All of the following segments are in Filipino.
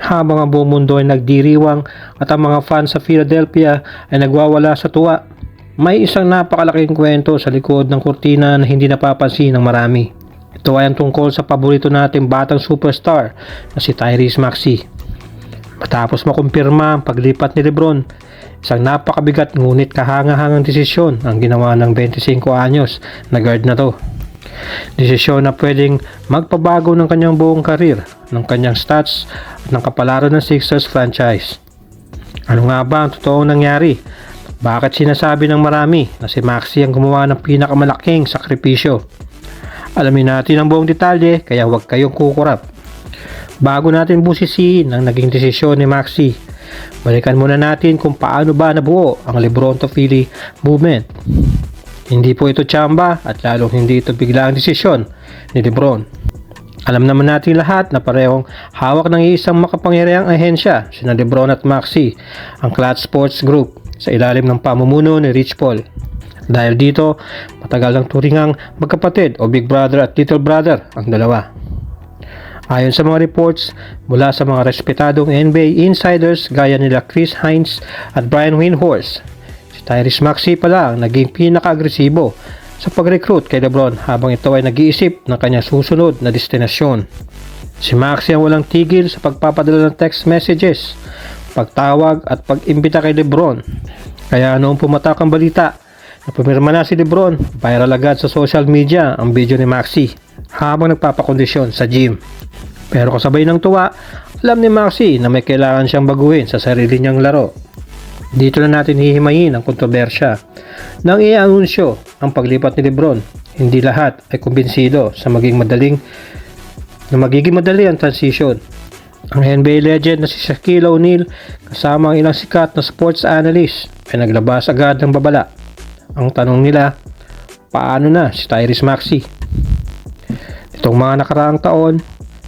Habang ang buong mundo ay nagdiriwang at ang mga fans sa Philadelphia ay nagwawala sa tuwa, may isang napakalaking kwento sa likod ng kurtina na hindi napapansin ng marami. Ito ay ang tungkol sa paborito nating batang superstar na si Tyrese Maxey. Matapos makumpirma ang paglipat ni Lebron, isang napakabigat ngunit kahanga-hangang desisyon ang ginawa ng 25 anyos na guard na to. Desisyon na pwedeng magpabago ng kanyang buong karir, ng kanyang stats at ng kapalaran ng Sixers franchise. Ano nga ba ang totoong nangyari? Bakit sinasabi ng marami na si Maxey ang gumawa ng pinakamalaking sakripisyo? Alamin natin ang buong detalye kaya huwag kayong kukurap. Bago natin busisiin ang naging desisyon ni Maxey, balikan muna natin kung paano ba nabuo ang Lebron to Philly movement. Hindi po ito tsamba at lalong hindi ito biglaang desisyon ni Lebron. Alam naman natin lahat na parehong hawak ng isang makapangyarihang ahensya sina Lebron at Maxey, ang Clutch Sports Group, sa ilalim ng pamumuno ni Rich Paul. Dahil dito, matagal ng turingang magkapatid o big brother at little brother ang dalawa. Ayon sa mga reports mula sa mga respetadong NBA insiders gaya nila Chris Hines at Brian Windhorst, si Tyrese Maxey pala ang naging pinaka-agresibo sa pag-recruit kay Lebron habang ito ay nag-iisip ng kanyang susunod na destinasyon. Si Maxey ang walang tigil sa pagpapadala ng text messages, pagtawag at pag-imbita kay Lebron. Kaya noong pumatak ang balita na pumirma na si Lebron, viral agad sa social media ang video ni Maxey habang nagpapakondisyon sa gym. Pero kasabay ng tuwa, alam ni Maxey na may kailangan siyang baguhin sa sarili niyang laro. Dito na natin hihimayin ang kontrobersya. Nang i-anunsyo ang paglipat ni Lebron, hindi lahat ay kumbinsido sa magiging madali ang transition. Ang NBA legend na si Shaquille O'Neal kasama ang ilang sikat na sports analyst ay naglabas agad ng babala. Ang tanong nila, paano na si Tyrese Maxey? Itong mga nakaraang taon,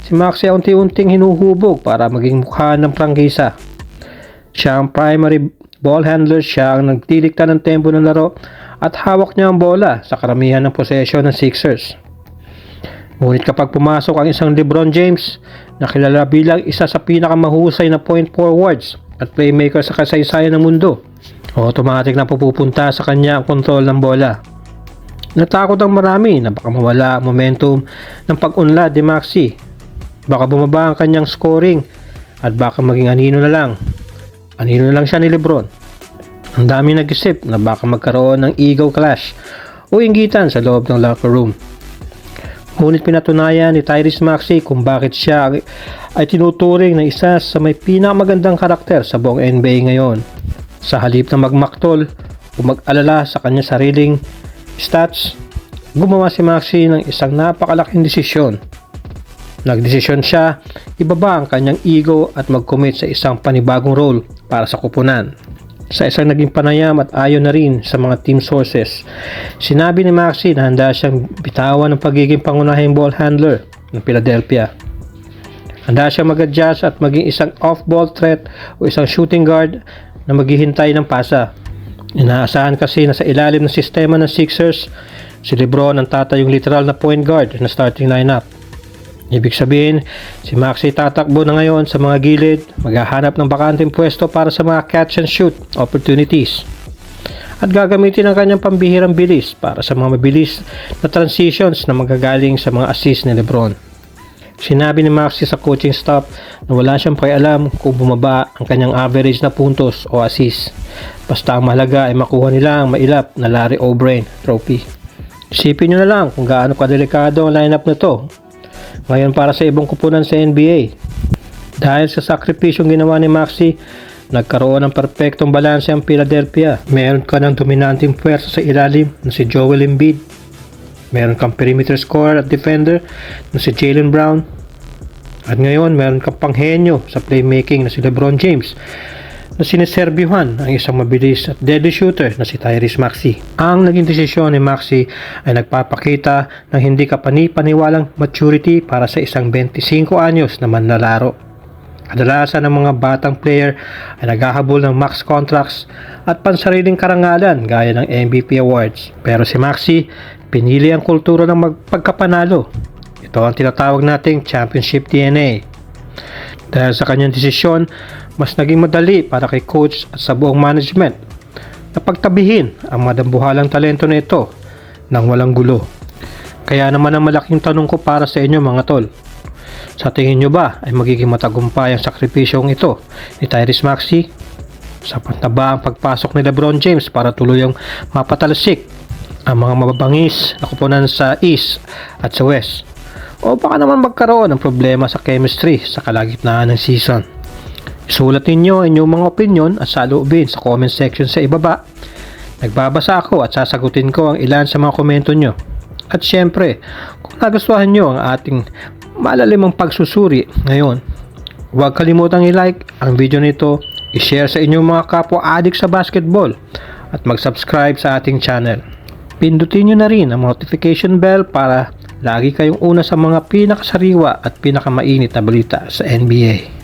si Maxey ay unti-unting hinuhubog para maging mukha ng prangkisa. Siya ang primary ball handler, siya ang nagdilikta ng tempo ng laro at hawak niya ang bola sa karamihan ng possession ng Sixers. Ngunit kapag pumasok ang isang LeBron James na kilala bilang isa sa pinakamahusay na point forwards at playmaker sa kasaysayan ng mundo, automatic na pupunta sa kanya ang kontrol ng bola. Natakot ang marami na baka mawala ang momentum ng pag-unlad ni Maxey. Baka bumaba ang kanyang scoring at baka maging anino na lang siya ni Lebron. Ang dami nag-isip na baka magkaroon ng ego clash o inggitan sa loob ng locker room. Ngunit pinatunayan ni Tyrese Maxey kung bakit siya ay tinuturing na isa sa may pinakamagandang karakter sa buong NBA ngayon. Sa halip na magmaktol o mag-alala sa kanyang sariling stats, gumawa si Maxey ng isang napakalaking desisyon. Nagdesisyon siya, ibaba ang kanyang ego at mag-commit sa isang panibagong role para sa kupunan. Sa isang naging panayam at ayon na rin sa mga team sources, sinabi ni Maxey na handa siyang bitawan ng pagiging pangunahing ball handler ng Philadelphia. Handa siyang mag-adjust at maging isang off-ball threat o isang shooting guard na maghihintay ng pasa. Inaasahan kasi na sa ilalim ng sistema ng Sixers, si Lebron ang tatayong literal na point guard na starting lineup. Ibig sabihin, si Maxey tatakbo na ngayon sa mga gilid, maghahanap ng bakanteng pwesto para sa mga catch and shoot opportunities. At gagamitin ang kanyang pambihirang bilis para sa mga mabilis na transitions na magagaling sa mga assist ni Lebron. Sinabi ni Maxey sa coaching staff na wala siyang pakialam kung bumaba ang kanyang average na puntos o assist. Basta ang mahalaga ay makuha nila ang mailap na Larry O'Brien trophy. Isipin nyo na lang kung gaano kadelikado ang lineup na to ngayon para sa ibang kupunan sa NBA. Dahil sa sakripisyong ginawa ni Maxey, nagkaroon ng perpektong balanse ang Philadelphia. Meron ka ng dominanteng puwersa sa ilalim na si Joel Embiid. Meron kang perimeter scorer at defender na si Jaylen Brown. At ngayon, meron kang panghenyo sa playmaking na si LeBron James na siniserbyuhan ang isang mabilis at deadly shooter na si Tyrese Maxey. Ang naging desisyon ni Maxey ay nagpapakita ng hindi kapani-paniwalang maturity para sa isang 25 anyos na manlalaro. Kadalasan ng mga batang player ay naghahabol ng max contracts at pansariling karangalan gaya ng MVP awards. Pero si Maxey, pinili ang kultura ng magpagkapanalo. Ito ang tinatawag nating championship DNA. Dahil sa kanyang desisyon, mas naging madali para kay coach at sa buong management na pagtabihin ang madambuhalang talento na ito nang walang gulo. Kaya naman ang malaking tanong ko para sa inyo mga tol. Sa tingin nyo ba ay magiging matagumpay ang sakripisyong ito ni Tyrese Maxey? Sapat na ba ang pagpasok ni LeBron James para tuluyang mapatalsik ang mga mababangis na kupunan sa East at sa West? O baka naman magkaroon ng problema sa chemistry sa kalagitnaan ng season? Isulat ninyo inyong mga opinion at saloobin sa comment section sa ibaba. Nagbabasa ako at sasagutin ko ang ilan sa mga komento nyo. At syempre, kung nagustuhan nyo ang ating malalimang pagsusuri ngayon, huwag kalimutang i-like ang video nito, i-share sa inyong mga kapwa adik sa basketball at mag-subscribe sa ating channel. Pindutin nyo na rin ang notification bell para lagi kayong una sa mga pinakasariwa at pinakamainit na balita sa NBA.